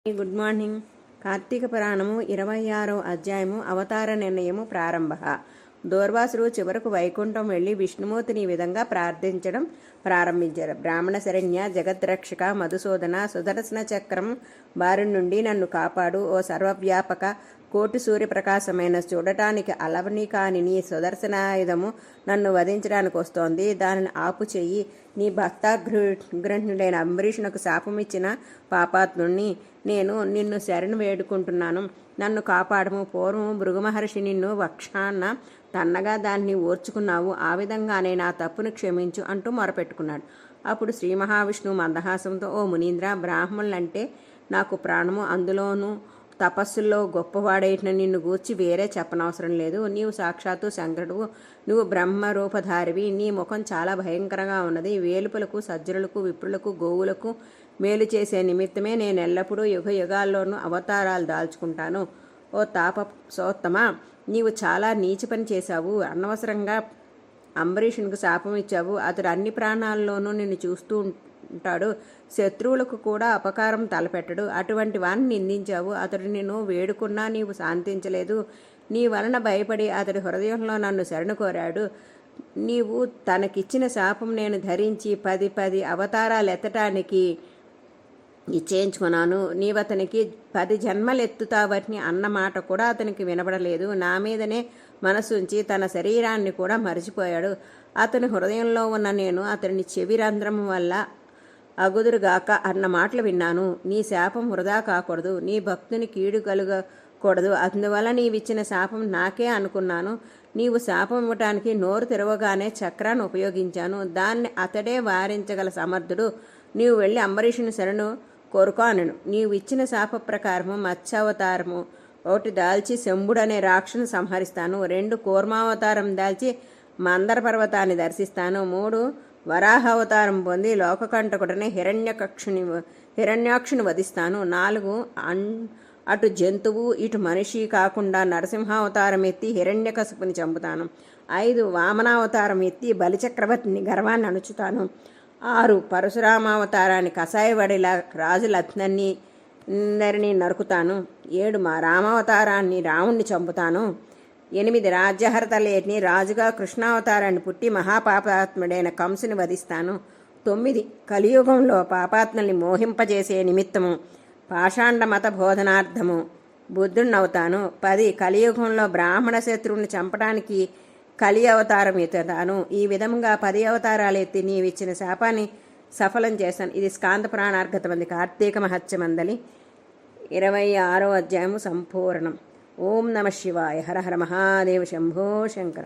Good morning. Karthika పురాణము 26వ అధ్యాయము అవతార నిర్ణయము ప్రారంభ. దూర్వాసుడు చివరకు వైకుంఠం వెళ్ళి విష్ణుమూర్తిని ఈ విధంగా ప్రార్థించడం ప్రారంభించారు. బ్రాహ్మణ శరణ్య, జగద్రక్షక, మధుసూదన, సుదర్శన చక్రం బారి నుండి నన్ను కాపాడు. ఓ సర్వవ్యాపక, కోటి సూర్యప్రకాశమైన, చూడటానికి అలవని కాని నీ సుదర్శనాయుధము నన్ను వధించడానికి వస్తోంది. దానిని ఆపు చెయ్యి. నీ భక్తాగ్రహుడైన అంబరీషునకు శాపమిచ్చిన పాపాత్ముణ్ణి నేను నిన్ను శరణు వేడుకుంటున్నాను. నన్ను కాపాడము. పూర్వం భృగుమహర్షి నిన్ను వక్షాన్న తన్నగా దాన్ని ఓర్చుకున్నావు. ఆ విధంగానే నా తప్పును క్షమించు అంటూ మొరపెట్టుకున్నాడు. అప్పుడు శ్రీ మహావిష్ణువు మందహాసంతో, ఓ మునీంద్ర, బ్రాహ్మణులంటే నాకు ప్రాణము. అందులోనూ తపస్సుల్లో గొప్పవాడైన నిన్ను గూర్చి వేరే చెప్పనవసరం లేదు. నీవు సాక్షాత్తు శంకరుడువు. నువ్వు బ్రహ్మరూపధారివి. నీ ముఖం చాలా భయంకరంగా ఉన్నది. వేలుపులకు, సజ్జనులకు, విప్రులకు, గోవులకు మేలు చేసే నిమిత్తమే నేను ఎల్లప్పుడూ యుగ యుగాల్లోనూ అవతారాలు దాల్చుకుంటాను. ఓ తాపసోత్తమా, నీవు చాలా నీచ పని చేశావు. అనవసరంగా అంబరీషునికి శాపం ఇచ్చావు. అతడు అన్ని ప్రాణాల్లోనూ నిన్ను చూస్తూ ఉంటాడు. శత్రువులకు కూడా అపకారం తలపెట్టడు. అటువంటి వాణ్ణి నిందించావు. అతడు నిన్ను వేడుకున్నా నీవు శాంతించలేదు. నీ వలన భయపడి అతడి హృదయంలో నన్ను శరణు కోరాడు. నీవు తనకిచ్చిన శాపం నేను ధరించి 10 అవతారాలు ఎత్తటానికి నిశ్చయించుకున్నాను. నీవతనికి 10 జన్మలు ఎత్తుతావని అన్నమాట కూడా అతనికి వినబడలేదు. నా మీదనే మనసుంచి తన శరీరాన్ని కూడా మరిచిపోయాడు. అతని హృదయంలో ఉన్న నేను అతని చెవి రంధ్రం వల్ల అగుదురుగాక అన్న మాటలు విన్నాను. నీ శాపం వృధా కాకూడదు. నీ భక్తుని కీడు కలుగకూడదు. అందువల్ల నీవిచ్చిన శాపం నాకే అనుకున్నాను. నీవు శాపం ఇవ్వటానికి నోరు తెరవగానే చక్రాన్ని ఉపయోగించాను. దాన్ని అతడే వారించగల సమర్థుడు. నీవు వెళ్ళి అంబరీషుని శరణు కోరుకో అనను. నీవు ఇచ్చిన శాప ప్రకారము మత్స్యావతారము ఒకటి దాల్చి శంభుడనే రాక్షను సంహరిస్తాను. 2 కూర్మావతారం దాల్చి మందర పర్వతాన్ని దర్శిస్తాను. 3 వరాహావతారం పొంది లోకకంటకుడనే హిరణ్యాక్షుని వధిస్తాను. 4 అటు జంతువు ఇటు మనిషి కాకుండా నరసింహావతారం ఎత్తి హిరణ్యకశిపుని చంపుతాను. 5 వామనావతారం ఎత్తి బలిచక్రవర్తిని గర్వాన్ని అణుచుతాను. 6 పరశురామావతారాన్ని కషాయవడిలా రాజులందరినీ నరుకుతాను. 7 మా రామావతారాన్ని రావుణ్ణి చంపుతాను. 8 రాజ్యహరతలేని రాజుగా కృష్ణావతారాన్ని పుట్టి మహాపాపాత్ముడైన కంసుని వధిస్తాను. 9 కలియుగంలో పాపాత్మల్ని మోహింపజేసే నిమిత్తము పాషాండ మత బోధనార్థము బుద్ధుడినవుతాను. 10 కలియుగంలో బ్రాహ్మణ శత్రువుని చంపడానికి కలి అవతారం ఎత్తుతాను. ఈ విధంగా 10 అవతారాలు ఎత్తి నీవిచ్చిన శాపాన్ని సఫలం చేస్తాను. ఇది స్కాంద పురాణార్గతమంది కార్తీక మహత్యమందలి 26వ అధ్యాయము సంపూర్ణం. ఓం నమ శివాయ. హర హర మహాదేవ. శంభో శంకర.